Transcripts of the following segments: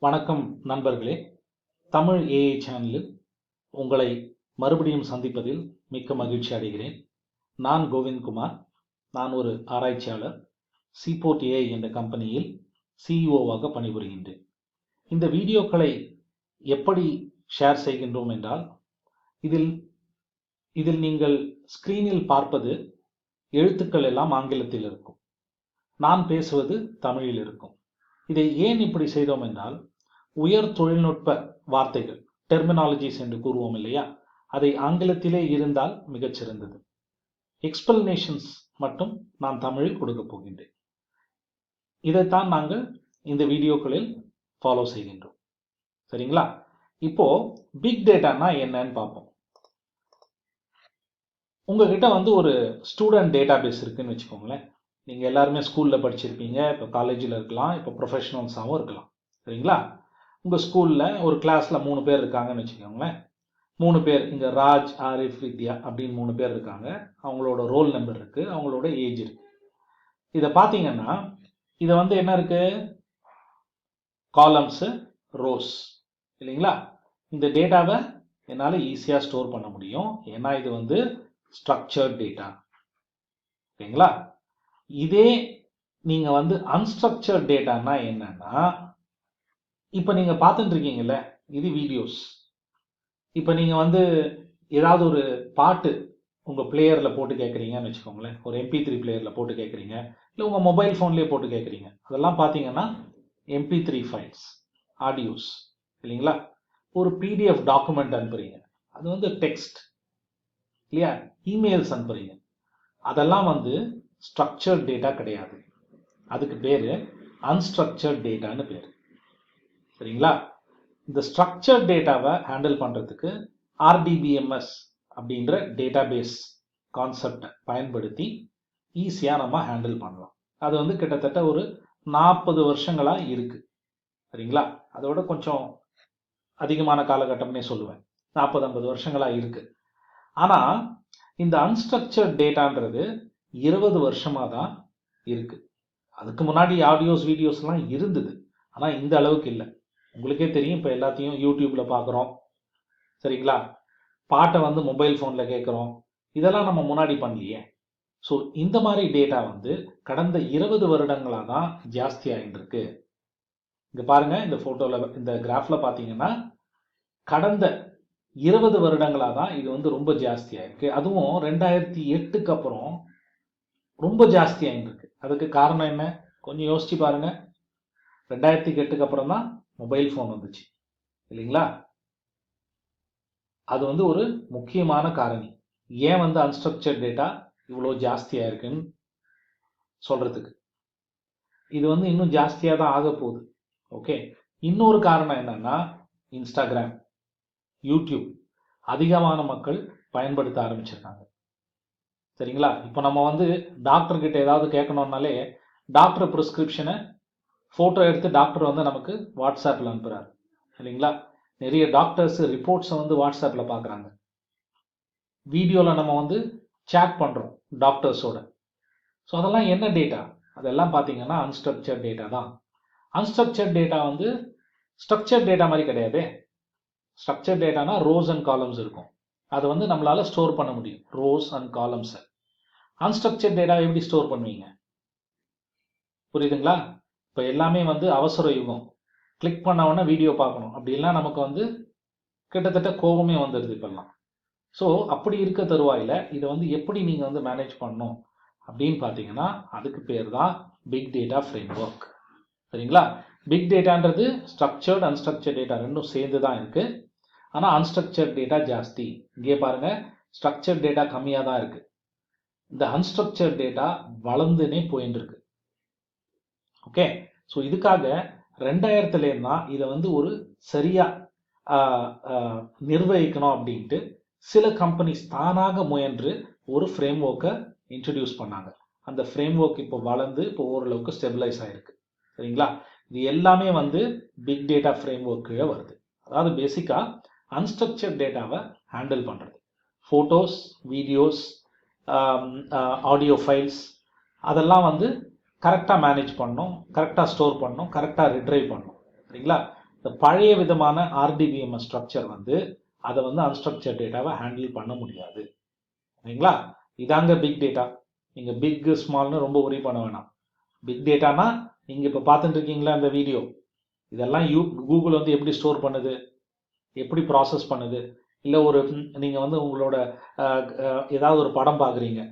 வணக்கம் நண்பர்களே. தமிழ் ஏஐ சேனலில் உங்களை மறுபடியும் சந்திப்பதில் மிக்க மகிழ்ச்சி அடைகிறேன். நான் கோவிந்த்குமார். நான் ஒரு ஆராய்ச்சியாளர். சீபோர்ட் ஏஐ என்ற கம்பெனியில் சிஇஓவாக பணிபுரிகின்றேன். இந்த வீடியோக்களை எப்படி ஷேர் செய்கின்றோம் என்றால், இதில் நீங்கள் ஸ்கிரீனில் பார்ப்பது எழுத்துக்கள் எல்லாம் ஆங்கிலத்தில் இருக்கும். நான் பேசுவது தமிழில் இருக்கும். இதை ஏன் இப்படி செய்தோம் என்றால், உயர் தொழில்நுட்ப வார்த்தைகள், டெர்மினாலஜிஸ் என்று கூறுவோம் இல்லையா, அதை ஆங்கிலத்திலே இருந்தால் மிகச்சிறந்தது. எக்ஸ்பிளனேஷன்ஸ் மட்டும் நான் தமிழில் கொடுக்க போகின்றேன். இதைத்தான் நாங்கள் இந்த வீடியோக்களில் ஃபாலோ செய்கின்றோம். சரிங்களா? இப்போ பிக் டேட்டானா என்னன்னு பார்ப்போம். உங்ககிட்ட ஒரு ஸ்டூடெண்ட் டேட்டா பேஸ் இருக்குன்னு வச்சுக்கோங்களேன். நீங்கள் எல்லாருமே ஸ்கூலில் படிச்சிருப்பீங்க, இப்போ காலேஜில் இருக்கலாம், இப்போ ப்ரொஃபஷனல்ஸாகவும் இருக்கலாம். சரிங்களா? உங்கள் ஸ்கூலில் ஒரு கிளாஸில் 3 பேர் இருக்காங்கன்னு வச்சுக்கோங்களேன். 3 பேர், இங்கே ராஜ், ஆரிஃப், வித்யா அப்படின்னு 3 பேர் இருக்காங்க. அவங்களோட ரோல் நம்பர் இருக்குது, அவங்களோட ஏஜ் இருக்குது. இதை பார்த்தீங்கன்னா இதை என்ன இருக்குது? காலம்ஸு, ரோஸ் இல்லைங்களா? இந்த டேட்டாவை என்னால் ஈஸியாக ஸ்டோர் பண்ண முடியும். ஏன்னா இது ஸ்ட்ரக்சர்ட் டேட்டா. ஓகேங்களா? இதே நீங்கள் அன்ஸ்ட்ரக்சர்ட் டேட்டானா என்னன்னா, இப்போ நீங்கள் பார்த்துட்டு இருக்கீங்கல்ல, இது வீடியோஸ். இப்போ நீங்கள் ஏதாவது ஒரு பாட்டு உங்கள் பிளேயரில் போட்டு கேட்குறீங்கன்னு வச்சுக்கோங்களேன். ஒரு MP3 பிளேயரில் போட்டு கேட்குறீங்க, இல்லை உங்கள் மொபைல் ஃபோன்லேயே போட்டு கேட்குறீங்க. அதெல்லாம் பார்த்தீங்கன்னா MP3 ஃபைல்ஸ், ஆடியோஸ் இல்லைங்களா? ஒரு PDF டாக்குமெண்ட் அனுப்புறீங்க, அது டெக்ஸ்ட் இல்லையா? இமெயில்ஸ் அனுப்புறீங்க. அதெல்லாம் ஸ்ட்ரக்சர்ட் டேட்டா கிடையாது. அதுக்கு பேர் அன்ஸ்ட்ரக்சர்ட் டேட்டான்னு பேர். சரிங்களா? இந்த ஸ்ட்ரக்சர்ட் டேட்டாவை ஹேண்டில் பண்ணுறதுக்கு RDBMS அப்படின்ற டேட்டாபேஸ் கான்செப்டை பயன்படுத்தி ஈஸியாக நம்ம ஹேண்டில் பண்ணலாம். அது கிட்டத்தட்ட ஒரு 40 வருஷங்களாக இருக்குது. சரிங்களா? அதோட கொஞ்சம் அதிகமான காலகட்டம்னே சொல்லுவேன். 40-50 வருஷங்களாக இருக்குது. ஆனால் இந்த அன்ஸ்ட்ரக்சர்ட் டேட்டான்றது 20 வருஷமாக தான் இருக்குது. அதுக்கு முன்னாடி ஆடியோஸ், வீடியோஸ்லாம் இருந்தது, ஆனால் இந்த அளவுக்கு இல்லை. உங்களுக்கே தெரியும், இப்போ எல்லாத்தையும் யூடியூப்பில் பார்க்குறோம். சரிங்களா? பாட்டை மொபைல் ஃபோனில் கேட்குறோம். இதெல்லாம் நம்ம முன்னாடி பண்ணலையே. ஸோ இந்த மாதிரி டேட்டா கடந்த 20 வருடங்களாக தான் ஜாஸ்தி ஆகிட்டு இருக்கு. இங்கே பாருங்கள், இந்த ஃபோட்டோவில், இந்த கிராஃபில் பார்த்தீங்கன்னா கடந்த 20 வருடங்களாக தான் இது ரொம்ப ஜாஸ்தி ஆயிருக்கு. அதுவும் 2008க்கு அப்புறம் ரொம்ப ஜாஸ்தி ஆகிட்டு இருக்கு. அதுக்கு காரணம் என்ன? கொஞ்சம் யோசிச்சு பாருங்க. 2008க்கு அப்புறம் தான் மொபைல் ஃபோன் வந்துச்சு இல்லைங்களா? அது ஒரு முக்கியமான காரணி. ஏன் அன்ஸ்ட்ரக்சர்ட் டேட்டா இவ்வளோ ஜாஸ்தியாக இருக்குன்னு சொல்றதுக்கு. இது இன்னும் ஜாஸ்தியாக தான் ஆக போகுது. ஓகே. இன்னொரு காரணம் என்னன்னா, இன்ஸ்டாகிராம், யூடியூப் அதிகமான மக்கள் பயன்படுத்த ஆரம்பிச்சிருக்காங்க. சரிங்களா? இப்போ நம்ம டாக்டர் கிட்ட ஏதாவது கேட்கணும்னாலே டாக்டர் ப்ரிஸ்கிரிப்ஷனை ஃபோட்டோ எடுத்து டாக்டர் நமக்கு வாட்ஸ்அப்பில் அனுப்புகிறார் இல்லைங்களா? நிறைய டாக்டர்ஸ் ரிப்போர்ட்ஸை வாட்ஸ்அப்பில் பார்க்குறாங்க. வீடியோவில் நம்ம சேட் பண்ணுறோம் டாக்டர்ஸோட. ஸோ அதெல்லாம் என்ன டேட்டா? அதெல்லாம் பார்த்தீங்கன்னா அன்ஸ்ட்ரக்சர்ட் டேட்டா தான். அன்ஸ்ட்ரக்சர்ட் டேட்டா ஸ்ட்ரக்சர்ட் டேட்டா மாதிரி கிடையாது. ஸ்ட்ரக்சர்ட் டேட்டானா ரோஸ் அண்ட் காலம்ஸ் இருக்கும். அது நம்மளால ஸ்டோர் பண்ண முடியும், ரோஸ் அண்ட் காலம்ஸை. அன்ஸ்ட்ரக்சர்ட் டேட்டா எப்படி ஸ்டோர் பண்ணுவீங்க? புரியுதுங்களா? இப்போ எல்லாமே அவசர யுகம். கிளிக் பண்ண உடனே வீடியோ பார்க்கணும், அப்படிலாம் நமக்கு கிட்டத்தட்ட கோபமே வந்துடுது இப்பெல்லாம். ஸோ அப்படி இருக்க தருவாயில் இதை எப்படி நீங்கள் மேனேஜ் பண்ணணும் அப்படின்னு பார்த்தீங்கன்னா, அதுக்கு பேர் தான் பிக் டேட்டா ஃப்ரேம் ஒர்க். சரிங்களா? பிக் டேட்டான்றது ஸ்ட்ரக்சர்ட், அன்ஸ்ட்ரக்சர்ட் டேட்டா ரெண்டும் சேர்ந்து தான் இருக்குது. ஆனால் அன்ஸ்ட்ரக்சர்ட் டேட்டா ஜாஸ்தி. இங்கே பாருங்கள், ஸ்ட்ரக்சர்ட் டேட்டா கம்மியாக தான் இருக்குது. இந்த அன்ஸ்ட்ரக்சர்ட் டேட்டா வளர்ந்துனே போயின்னு இருக்கு. ஓகே. ஸோ இதுக்காக 2000லேருந்து தான் இதை ஒரு சரியாக நிர்வகிக்கணும் அப்படின்ட்டு சில கம்பெனிஸ் தானாக முயன்று ஒரு ஃப்ரேம் ஒர்க்கை இன்ட்ரடியூஸ் பண்ணாங்க. அந்த ஃப்ரேம் ஒர்க் இப்போ வளர்ந்து இப்போ ஓரளவுக்கு ஸ்டெபிளைஸ் ஆகிருக்கு. சரிங்களா? இது எல்லாமே பிக் டேட்டா ஃப்ரேம் ஒர்க் கீழே வருது. அதாவது பேசிக்காக அன்ஸ்ட்ரக்சர்ட் டேட்டாவை ஹேண்டில் பண்ணுறது, ஃபோட்டோஸ், வீடியோஸ், ஆடியோ ஃபைல்ஸ், அதெல்லாம் கரெக்டாக மேனேஜ் பண்ணணும், கரெக்டாக ஸ்டோர் பண்ணணும், கரெக்டாக ரிட்ரைவ் பண்ணணும். சரிங்களா? இந்த பழைய விதமான ஆர்டிபிஎம்எஸ் ஸ்ட்ரக்சர் வந்து அதை வந்து அன்ஸ்ட்ரக்சர்ட் டேட்டாவை ஹேண்டில் பண்ண முடியாது. சரிங்களா? இதாங்க பிக் டேட்டா. நீங்கள் பிக் ஸ்மால்னு ரொம்ப ஒரி பண்ண வேணாம். பிக் டேட்டானா நீங்கள் இப்போ பார்த்துட்டு இருக்கீங்களா இந்த வீடியோ, இதெல்லாம் கூகுள் வந்து எப்படி ஸ்டோர் பண்ணுது, எப்படி ப்ராசஸ் பண்ணுது. இல்லை ஒரு நீங்கள் வந்து உங்களோட ஏதாவது ஒரு படம் பார்க்குறீங்க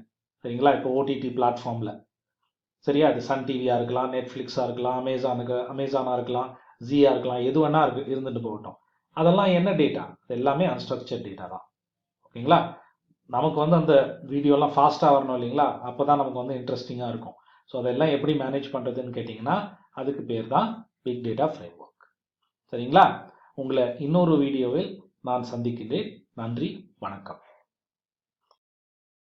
சரிங்களா, இப்போ ஓடிடி பிளாட்ஃபார்மில், சரியா, அது சன் டிவியாக இருக்கலாம், நெட்ஃப்ளிக்ஸாக இருக்கலாம், அமேசானாக இருக்கலாம், ஜியாக இருக்கலாம், எது வேணா இருந்துட்டு போகட்டும். அதெல்லாம் என்ன டேட்டா? எல்லாமே அன்ஸ்ட்ரக்சர்ட் டேட்டா தான். ஓகேங்களா? நமக்கு வந்து அந்த வீடியோலாம் ஃபாஸ்ட்டாக வரணும் இல்லைங்களா, அப்போ தான் நமக்கு வந்து இன்ட்ரெஸ்டிங்காக இருக்கும். ஸோ அதெல்லாம் எப்படி மேனேஜ் பண்ணுறதுன்னு கேட்டிங்கன்னா அதுக்கு பேர் தான் பிக் டேட்டா ஃப்ரேம் ஒர்க். சரிங்களா? உங்களை இன்னொரு வீடியோவில் நான் சந்திக்கிறேன். நன்றி, வணக்கம்.